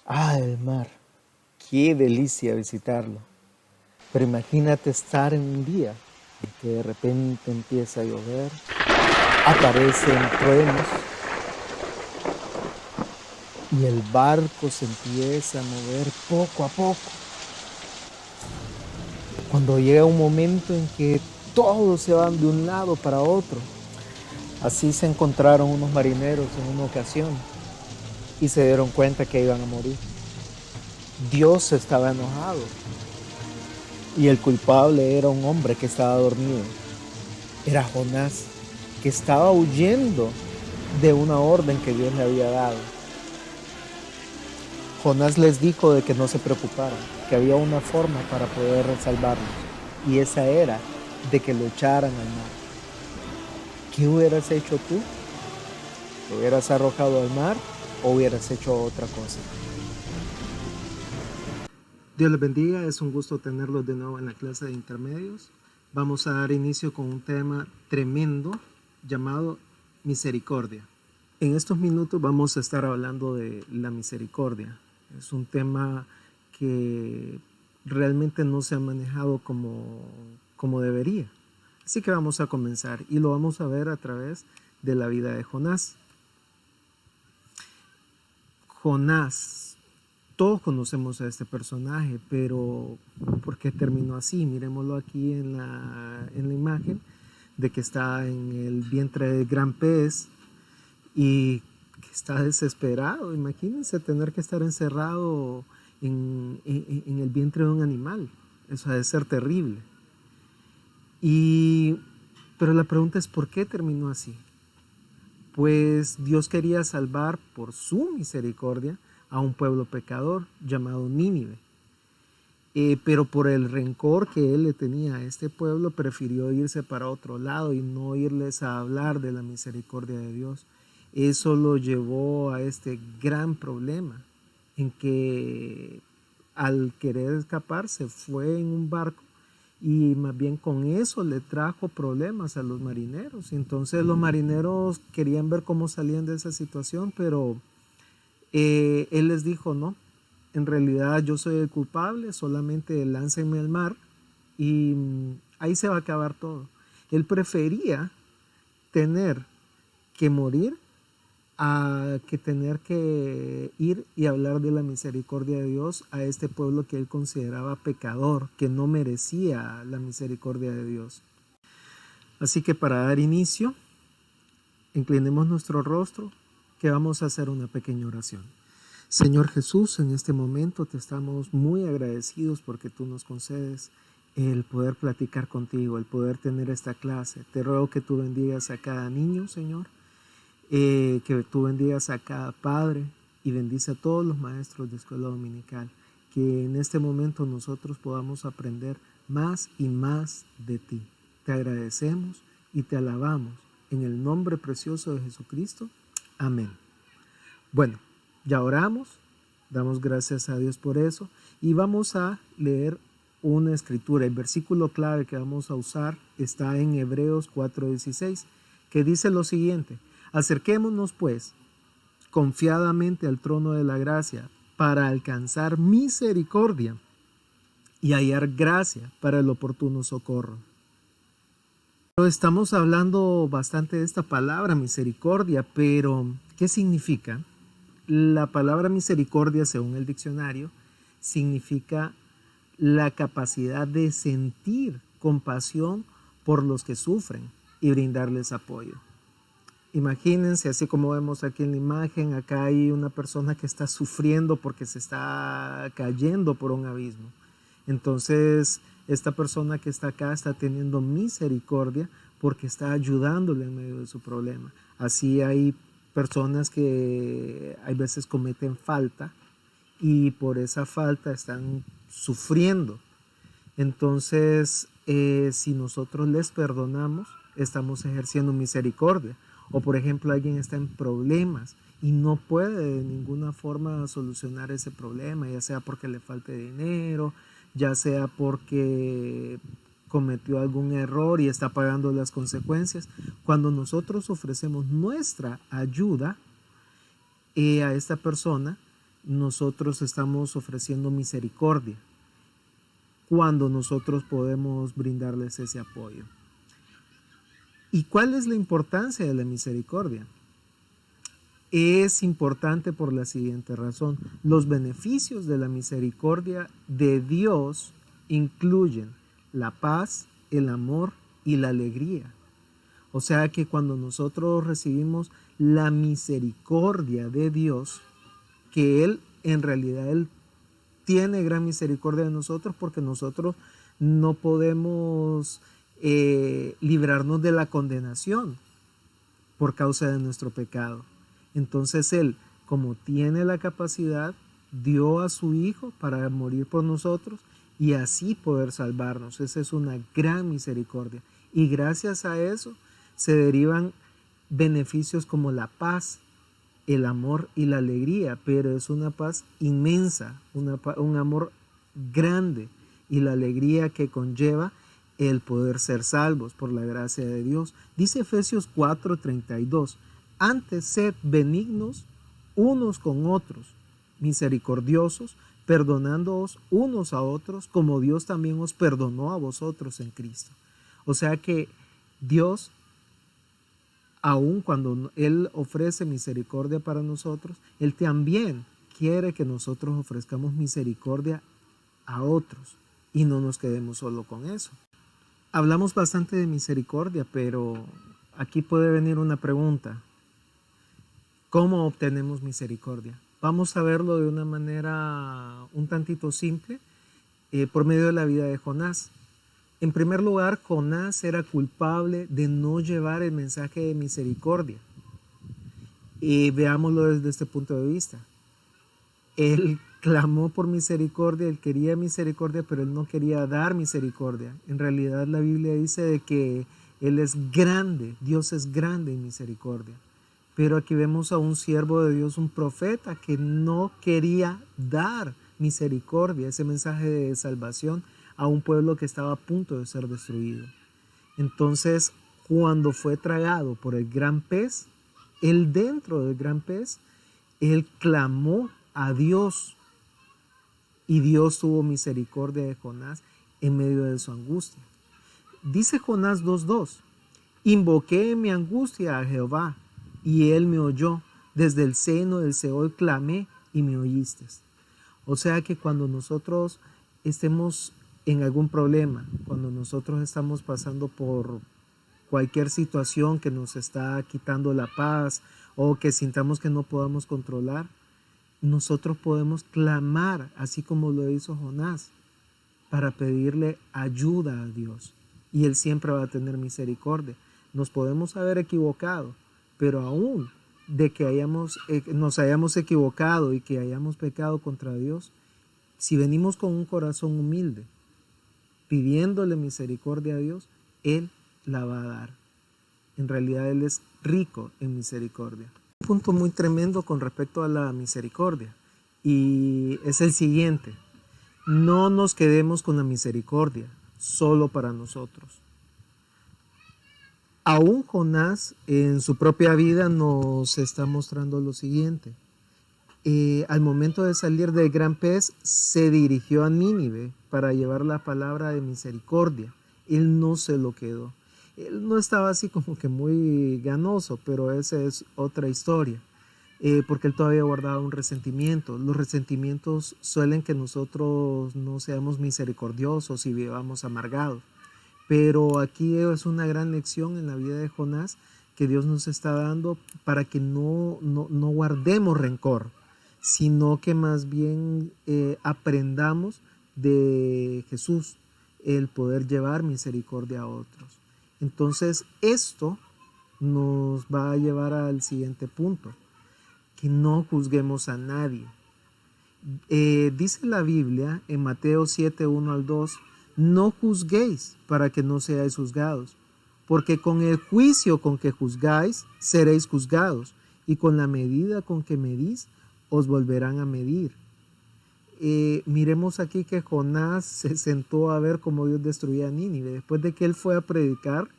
Ah, el mar. Qué delicia visitarlo. Pero imagínate estar en un día en que de repente empieza a llover, aparecen truenos y el barco se empieza a mover poco a poco. Cuando llega un momento en que todos se van de un lado para otro. Así se encontraron unos marineros en una ocasión y se dieron cuenta que iban a morir. Dios estaba enojado y el culpable era un hombre que estaba dormido. Era Jonás, que estaba huyendo de una orden que Dios le había dado. Jonás les dijo de que no se preocuparan, que había una forma para poder salvarlos, y esa era de que lo echaran al mar. ¿Qué hubieras hecho tú? ¿Lo hubieras arrojado al mar o hubieras hecho otra cosa? Dios les bendiga, es un gusto tenerlos de nuevo en la clase de intermedios. Vamos a dar inicio con un tema tremendo llamado misericordia. En estos minutos vamos a estar hablando de la misericordia. Es un tema que realmente no se ha manejado como debería. Así que vamos a comenzar y lo vamos a ver a través de la vida de Jonás. Jonás, todos conocemos a este personaje, pero ¿por qué terminó así? Miremoslo aquí en la imagen de que está en el vientre del gran pez y que está desesperado. Imagínense tener que estar encerrado en el vientre de un animal. Eso ha de ser terrible. Pero la pregunta es, ¿por qué terminó así? Pues Dios quería salvar por su misericordia a un pueblo pecador llamado Nínive. Pero por el rencor que él le tenía a este pueblo, prefirió irse para otro lado y no irles a hablar de la misericordia de Dios. Eso lo llevó a este gran problema, en que al querer escapar se fue en un barco y más bien con eso le trajo problemas a los marineros. Entonces los marineros querían ver cómo salían de esa situación, pero él les dijo, no, en realidad yo soy el culpable, solamente láncenme al mar y ahí se va a acabar todo. Él prefería tener que morir a que tener que ir y hablar de la misericordia de Dios a este pueblo que él consideraba pecador, que no merecía la misericordia de Dios. Así que para dar inicio, inclinemos nuestro rostro, que vamos a hacer una pequeña oración. Señor Jesús, en este momento te estamos muy agradecidos porque tú nos concedes el poder platicar contigo, el poder tener esta clase. Te ruego que tú bendigas a cada niño, Señor, que tú bendigas a cada padre y bendice a todos los maestros de escuela dominical, que en este momento nosotros podamos aprender más y más de ti. Te agradecemos y te alabamos en el nombre precioso de Jesucristo. Amén. Bueno, ya oramos, damos gracias a Dios por eso y vamos a leer una escritura. El versículo clave que vamos a usar está en Hebreos 4:16, que dice lo siguiente: acerquémonos pues confiadamente al trono de la gracia para alcanzar misericordia y hallar gracia para el oportuno socorro. Estamos hablando bastante de esta palabra misericordia, pero ¿qué significa? La palabra misericordia, según el diccionario, significa la capacidad de sentir compasión por los que sufren y brindarles apoyo. Imagínense, así como vemos aquí en la imagen, acá hay una persona que está sufriendo porque se está cayendo por un abismo. Entonces, esta persona que está acá está teniendo misericordia porque está ayudándole en medio de su problema. Así hay personas que hay veces cometen falta y por esa falta están sufriendo. Entonces, si nosotros les perdonamos, estamos ejerciendo misericordia. O por ejemplo, alguien está en problemas y no puede de ninguna forma solucionar ese problema, ya sea porque le falte dinero, ya sea porque cometió algún error y está pagando las consecuencias. Cuando nosotros ofrecemos nuestra ayuda, a esta persona nosotros estamos ofreciendo misericordia cuando nosotros podemos brindarles ese apoyo. ¿Y cuál es la importancia de la misericordia? Es importante por la siguiente razón. Los beneficios de la misericordia de Dios incluyen la paz, el amor y la alegría. O sea que cuando nosotros recibimos la misericordia de Dios, que Él en realidad Él tiene gran misericordia de nosotros porque nosotros no podemos librarnos de la condenación por causa de nuestro pecado. Entonces Él, como tiene la capacidad, dio a su Hijo para morir por nosotros y así poder salvarnos. Esa es una gran misericordia. Y gracias a eso se derivan beneficios como la paz, el amor y la alegría, pero es una paz inmensa, un amor grande y la alegría que conlleva el poder ser salvos por la gracia de Dios. Dice Efesios 4:32, antes sed benignos unos con otros, misericordiosos, perdonándoos unos a otros, como Dios también os perdonó a vosotros en Cristo. O sea que Dios, aun cuando Él ofrece misericordia para nosotros, Él también quiere que nosotros ofrezcamos misericordia a otros y no nos quedemos solo con eso. Hablamos bastante de misericordia, pero aquí puede venir una pregunta. ¿Cómo obtenemos misericordia? Vamos a verlo de una manera un tantito simple por medio de la vida de Jonás. En primer lugar, Jonás era culpable de no llevar el mensaje de misericordia. Y veámoslo desde este punto de vista. Él clamó por misericordia, él quería misericordia, pero él no quería dar misericordia. En realidad la Biblia dice de que Él es grande, Dios es grande en misericordia. Pero aquí vemos a un siervo de Dios, un profeta, que no quería dar misericordia, ese mensaje de salvación a un pueblo que estaba a punto de ser destruido. Entonces, cuando fue tragado por el gran pez, él dentro del gran pez, él clamó a Dios y Dios tuvo misericordia de Jonás en medio de su angustia. Dice Jonás 2:2, invoqué en mi angustia a Jehová y él me oyó, desde el seno del Seol clamé y me oíste. O sea que cuando nosotros estemos en algún problema, cuando nosotros estamos pasando por cualquier situación que nos está quitando la paz o que sintamos que no podamos controlar, nosotros podemos clamar, así como lo hizo Jonás, para pedirle ayuda a Dios. Y Él siempre va a tener misericordia. Nos podemos haber equivocado, pero aún de que nos hayamos equivocado y que hayamos pecado contra Dios, si venimos con un corazón humilde, pidiéndole misericordia a Dios, Él la va a dar. En realidad Él es rico en misericordia. Un punto muy tremendo con respecto a la misericordia y es el siguiente: no nos quedemos con la misericordia solo para nosotros. Aún Jonás en su propia vida nos está mostrando lo siguiente. Al momento de salir del gran pez, se dirigió a Nínive para llevar la palabra de misericordia. Él no se lo quedó. Él no estaba así como que muy ganoso, pero esa es otra historia, porque él todavía guardaba un resentimiento. Los resentimientos suelen que nosotros no seamos misericordiosos y vivamos amargados. Pero aquí es una gran lección en la vida de Jonás que Dios nos está dando para que no guardemos rencor, sino que más bien aprendamos de Jesús el poder llevar misericordia a otros. Entonces esto nos va a llevar al siguiente punto, que no juzguemos a nadie. Dice la Biblia en Mateo 7:1-2, no juzguéis para que no seáis juzgados, porque con el juicio con que juzgáis seréis juzgados, y con la medida con que medís os volverán a medir. Miremos aquí que Jonás se sentó a ver cómo Dios destruía a Nínive. Después de que él fue a predicar,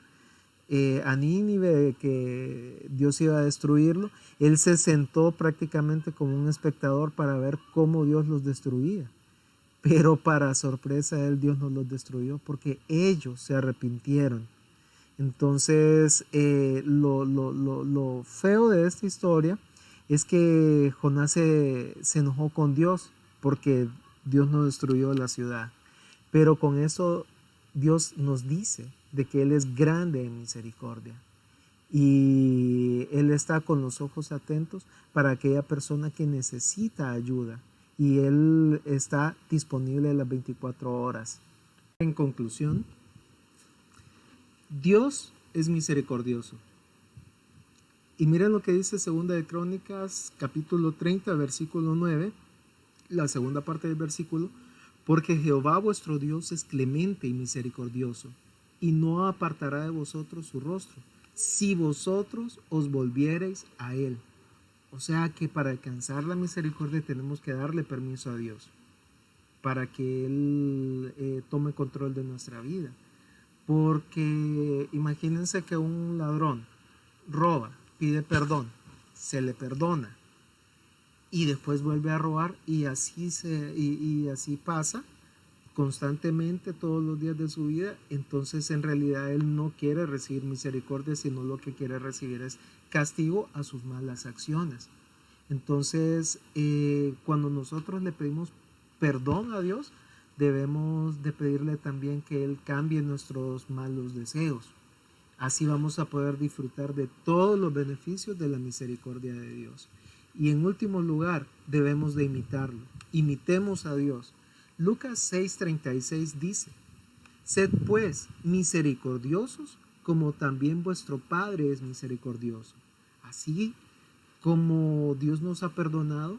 a Nínive, de que Dios iba a destruirlo, él se sentó prácticamente como un espectador para ver cómo Dios los destruía. Pero para sorpresa de él, Dios no los destruyó porque ellos se arrepintieron. Entonces, lo feo de esta historia es que Jonás se enojó con Dios porque Dios no destruyó la ciudad. Pero con eso Dios nos dice de que Él es grande en misericordia. Y Él está con los ojos atentos para aquella persona que necesita ayuda. Y Él está disponible las 24 horas. En conclusión, Dios es misericordioso. Y miren lo que dice 2 de Crónicas, capítulo 30, versículo 9, la segunda parte del versículo. Porque Jehová vuestro Dios es clemente y misericordioso, y no apartará de vosotros su rostro, si vosotros os volviereis a Él. O sea que para alcanzar la misericordia tenemos que darle permiso a Dios, para que Él tome control de nuestra vida. Porque imagínense que un ladrón roba, pide perdón, se le perdona, y después vuelve a robar, y así pasa constantemente todos los días de su vida. Entonces en realidad él no quiere recibir misericordia, sino lo que quiere recibir es castigo a sus malas acciones. Entonces cuando nosotros le pedimos perdón a Dios, debemos de pedirle también que Él cambie nuestros malos deseos. Así vamos a poder disfrutar de todos los beneficios de la misericordia de Dios. Y en último lugar, debemos de imitarlo. Imitemos a Dios. Lucas 6:36 dice: sed pues misericordiosos, como también vuestro Padre es misericordioso. Así como Dios nos ha perdonado,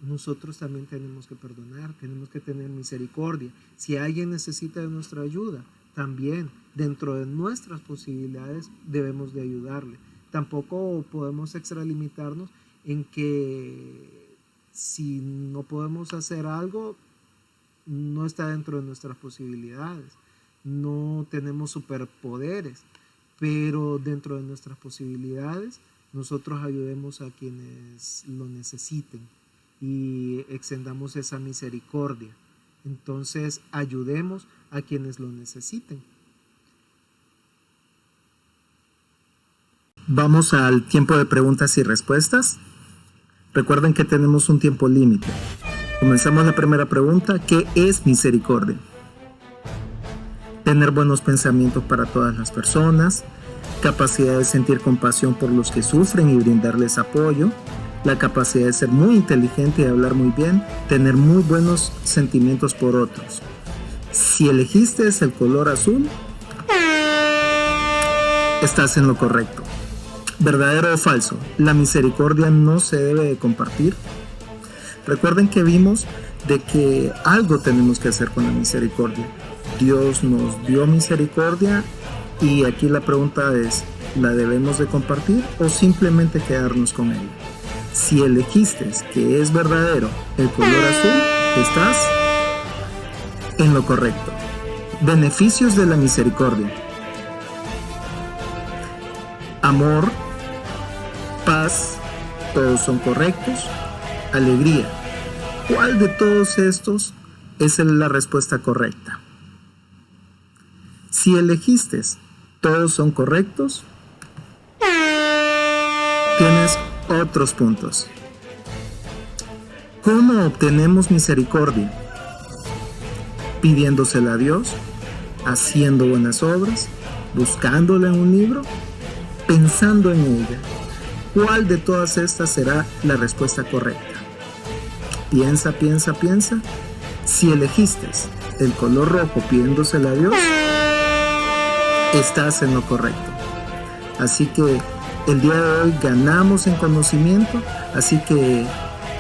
nosotros también tenemos que perdonar, tenemos que tener misericordia. Si alguien necesita de nuestra ayuda, también dentro de nuestras posibilidades debemos de ayudarle. Tampoco podemos extralimitarnos en que si no podemos hacer algo, no está dentro de nuestras posibilidades. No tenemos superpoderes, pero dentro de nuestras posibilidades nosotros ayudemos a quienes lo necesiten y extendamos esa misericordia. Entonces ayudemos a quienes lo necesiten. Vamos al tiempo de preguntas y respuestas. Recuerden que tenemos un tiempo límite. Comenzamos la primera pregunta. ¿Qué es misericordia? Tener buenos pensamientos para todas las personas, capacidad de sentir compasión por los que sufren y brindarles apoyo, la capacidad de ser muy inteligente y hablar muy bien, tener muy buenos sentimientos por otros. Si elegiste el color azul, estás en lo correcto. ¿Verdadero o falso? ¿La misericordia no se debe de compartir? Recuerden que vimos de que algo tenemos que hacer con la misericordia. Dios nos dio misericordia y aquí la pregunta es, ¿la debemos de compartir o simplemente quedarnos con ella? Si elegiste que es verdadero el color azul, estás en lo correcto. Beneficios de la misericordia: amor, paz, todos son correctos. Alegría. ¿Cuál de todos estos es la respuesta correcta? Si elegiste todos son correctos, tienes otros puntos. ¿Cómo obtenemos misericordia? Pidiéndosela a Dios, haciendo buenas obras, buscándola en un libro, pensando en ella. ¿Cuál de todas estas será la respuesta correcta? Piensa, piensa, piensa. Si elegiste el color rojo pidiéndosela a Dios, estás en lo correcto. Así que el día de hoy ganamos en conocimiento, así que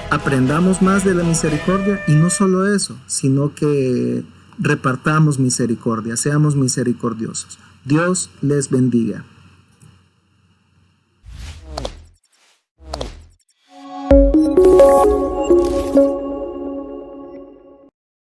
aprendamos más de la misericordia y no solo eso, sino que repartamos misericordia, seamos misericordiosos. Dios les bendiga.